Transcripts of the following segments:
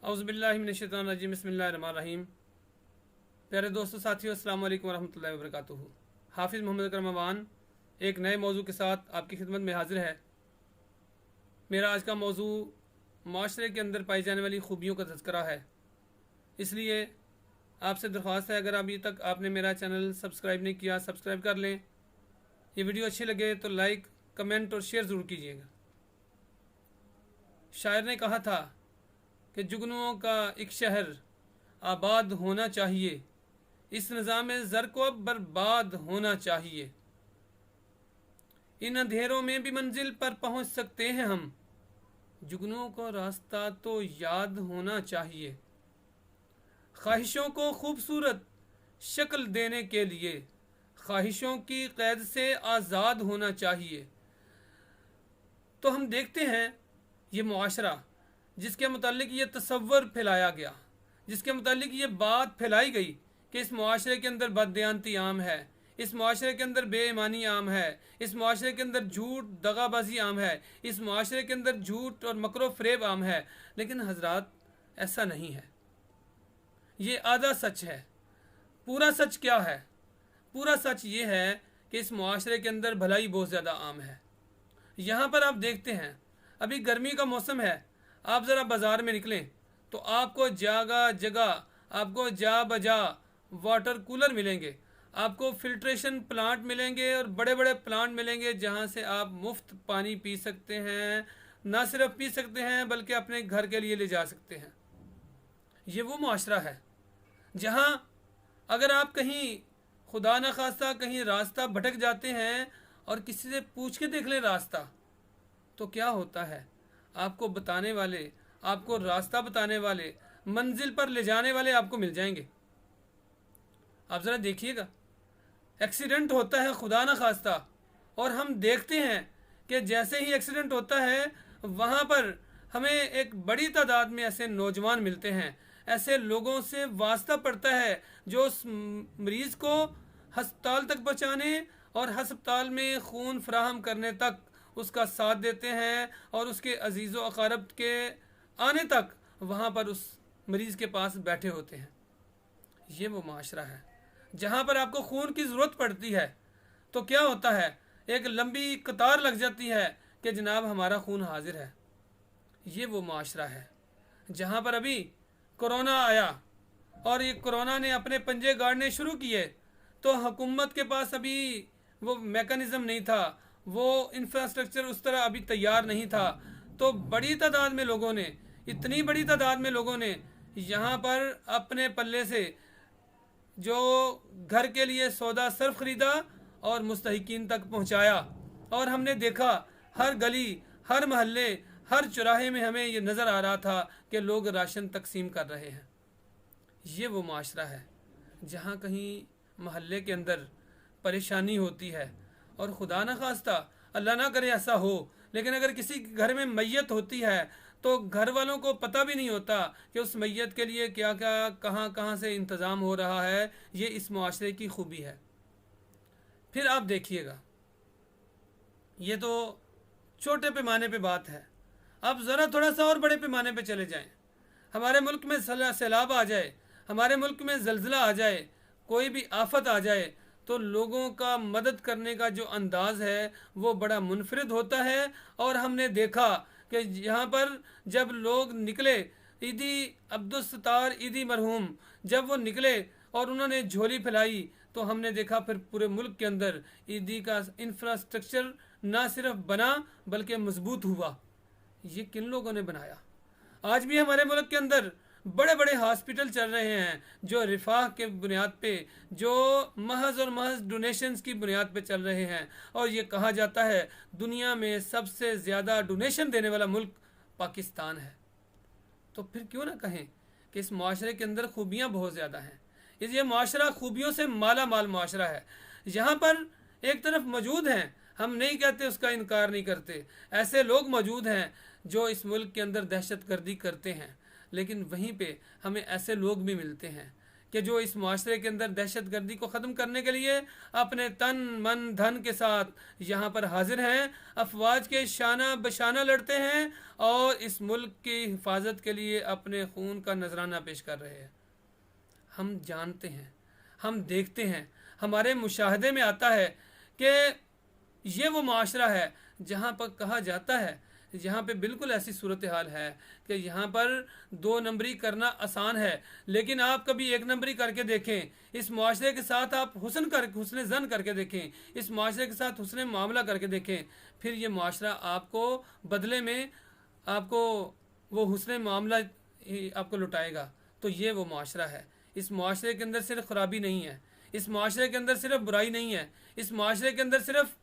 औज़ुबिल्लाहिमिनश्शैतानिर्रजीम बिस्मिल्लाहिर्रहमानिर्रहीम। प्यारे दोस्तों साथियों, अस्सलाम वालेकुम वरहमतुल्लाहि वबरकातुहू। हाफिज़ मोहम्मद अकरम अमान एक नए मौजू के साथ आपकी खिदमत में हाजिर है। मेरा आज का मौजू माशरे के अंदर पाई जाने वाली खूबियों का तज़किरा है। इसलिए आपसे दरख्वास्त है, अगर अभी तक आपने मेरा चैनल सब्सक्राइब नहीं किया, सब्सक्राइब कर लें। ये वीडियो अच्छी लगे तो लाइक, कमेंट और शेयर ज़रूर कीजिएगा। शायर ने कहा था कि जुगनुओं का एक शहर आबाद होना चाहिए, इस निज़ाम ज़र को अब बर्बाद होना चाहिए। इन अंधेरों में भी मंजिल पर पहुंच सकते हैं हम, जुगनुओं को रास्ता तो याद होना चाहिए। ख्वाहिशों को खूबसूरत शक्ल देने के लिए ख्वाहिशों की कैद से आज़ाद होना चाहिए। तो हम देखते हैं ये मुआशरा जिसके मुतालिक ये तसव्वुर फैलाया गया, जिसके मुतालिक ये बात फैलाई गई कि इस मुआशरे के अंदर बददियानती आम है, इस मुआशरे के अंदर बेईमानी आम है, इस मुआशरे के अंदर झूठ दगाबाजी आम है, इस मुआशरे के अंदर झूठ और मकरो फ़रेब आम है। लेकिन हजरात, ऐसा नहीं है। ये आधा सच है। पूरा सच क्या है? पूरा सच ये है कि इस मुआशरे के अंदर भलाई बहुत ज़्यादा आम है। यहाँ पर आप देखते हैं, अभी गर्मी का मौसम है, आप ज़रा बाज़ार में निकलें तो आपको जगह जगह आपको जा बजा वाटर कूलर मिलेंगे, आपको फिल्ट्रेशन प्लांट मिलेंगे और बड़े बड़े प्लांट मिलेंगे जहाँ से आप मुफ्त पानी पी सकते हैं। ना सिर्फ पी सकते हैं बल्कि अपने घर के लिए ले जा सकते हैं। ये वो मुआशरा है जहाँ अगर आप कहीं खुदा न खास्ता कहीं रास्ता भटक जाते हैं और किसी से पूछ के देख लें रास्ता, तो क्या होता है, आपको बताने वाले, आपको रास्ता बताने वाले, मंजिल पर ले जाने वाले आपको मिल जाएंगे। आप ज़रा देखिएगा, एक्सीडेंट होता है खुदा न खास्ता, और हम देखते हैं कि जैसे ही एक्सीडेंट होता है वहाँ पर हमें एक बड़ी तादाद में ऐसे नौजवान मिलते हैं, ऐसे लोगों से वास्ता पड़ता है जो उस मरीज़ को हस्पताल तक पहुँचाने और हस्पताल में खून फराहम करने तक उसका साथ देते हैं, और उसके अजीज़ व अक़ारब के आने तक वहाँ पर उस मरीज़ के पास बैठे होते हैं। ये वो माशरा है जहाँ पर आपको खून की ज़रूरत पड़ती है तो क्या होता है, एक लंबी कतार लग जाती है कि जनाब हमारा खून हाजिर है। ये वो माशरा है जहाँ पर अभी कोरोना आया और ये कोरोना ने अपने पंजे गाड़ने शुरू किए, तो हुकूमत के पास अभी वो मैकेनिज़्म नहीं था, वो इंफ्रास्ट्रक्चर उस तरह अभी तैयार नहीं था। तो बड़ी तादाद में लोगों ने, इतनी बड़ी तादाद में लोगों ने यहाँ पर अपने पल्ले से जो घर के लिए सौदा सर्फ ख़रीदा और मुस्तहिकीन तक पहुँचाया। और हमने देखा हर गली, हर महल्ले, हर चौराहे में हमें ये नज़र आ रहा था कि लोग राशन तकसीम कर रहे हैं। ये वो माशरा है जहाँ कहीं महल्ले के अंदर परेशानी होती है, और खुदा न खास्ता अल्लाह ना करे ऐसा हो, लेकिन अगर किसी घर में मैयत होती है तो घर वालों को पता भी नहीं होता कि उस मैयत के लिए क्या क्या कहाँ कहाँ से इंतज़ाम हो रहा है। ये इस मुआशरे की खूबी है। फिर आप देखिएगा, ये तो छोटे पैमाने पे बात है। अब ज़रा थोड़ा सा और बड़े पैमाने पे चले जाएं। हमारे मुल्क में सैलाब आ जाए, हमारे मुल्क में ज़लज़ला आ जाए, कोई भी आफत आ जाए, तो लोगों का मदद करने का जो अंदाज़ है वो बड़ा मुनफरिद होता है। और हमने देखा कि यहाँ पर जब लोग निकले, ईदी अब्दुल-सत्तार ईदी मरहूम जब वो निकले और उन्होंने झोली फैलाई, तो हमने देखा फिर पूरे मुल्क के अंदर ईदी का इंफ्रास्ट्रक्चर ना सिर्फ बना बल्कि मजबूत हुआ। ये किन लोगों ने बनाया? आज भी हमारे मुल्क के अंदर बड़े बड़े हॉस्पिटल चल रहे हैं जो रिफाह के बुनियाद पे, जो महज और महज डोनेशंस की बुनियाद पे चल रहे हैं। और ये कहा जाता है दुनिया में सबसे ज़्यादा डोनेशन देने वाला मुल्क पाकिस्तान है। तो फिर क्यों ना कहें कि इस माशरे के अंदर खूबियाँ बहुत ज़्यादा हैं। ये माशरा खूबियों से माला माल माशरा है। यहाँ पर एक तरफ मौजूद हैं, हम नहीं कहते, उसका इनकार नहीं करते, ऐसे लोग मौजूद हैं जो इस मुल्क के अंदर दहशत गर्दी करते हैं, लेकिन वहीं पे हमें ऐसे लोग भी मिलते हैं कि जो इस माशरे के अंदर दहशतगर्दी को ख़त्म करने के लिए अपने तन मन धन के साथ यहाँ पर हाजिर हैं, अफवाज के शाना बशाना लड़ते हैं और इस मुल्क की हिफाजत के लिए अपने खून का नजराना पेश कर रहे हैं। हम जानते हैं, हम देखते हैं, हमारे मुशाहदे में आता है कि ये वो माशरा है जहाँ पर कहा जाता है, यहाँ पे बिल्कुल ऐसी सूरत हाल है कि यहाँ पर 2 नंबरी करना आसान है, लेकिन आप कभी 1 नंबरी करके देखें, इस माशरे के साथ आप हुस्न ज़न करके देखें, इस माशरे के साथ हुस्न मामला करके देखें, फिर ये माशरा आपको बदले में आपको वो हुस्न मामला ही आपको लुटाएगा। तो ये वो माशरा है। इस माशरे के अंदर सिर्फ खराबी नहीं है, इस माशरे के अंदर सिर्फ बुराई नहीं है, इस माशरे के अंदर सिर्फ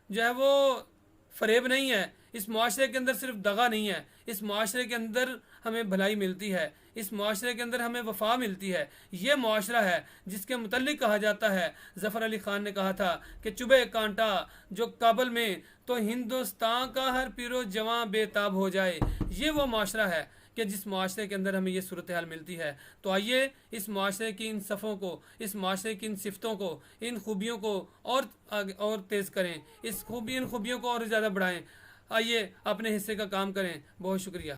जो है वो फरेब नहीं है, इस माशरे के अंदर सिर्फ दगा नहीं है, इस माशरे के अंदर हमें भलाई मिलती है, इस माशरे के अंदर हमें वफा मिलती है। ये माशरा है जिसके मुतल्लिक कहा जाता है, ज़फ़र अली ख़ान ने कहा था कि चुभे कांटा जो काबल में तो हिंदुस्तान का हर पीरो जवां बेताब हो जाए। ये वो माशरा है कि जिस माशरे के अंदर हमें ये सूरत हाल मिलती है। तो आइए इस माशरे की इन सफ़ों को, इस माशरे की इन सिफ़तों को, इन खूबियों को और आगे और तेज़ करें, इन खूबियों को और ज़्यादा बढ़ाएं। आइए अपने हिस्से का काम करें। बहुत शुक्रिया।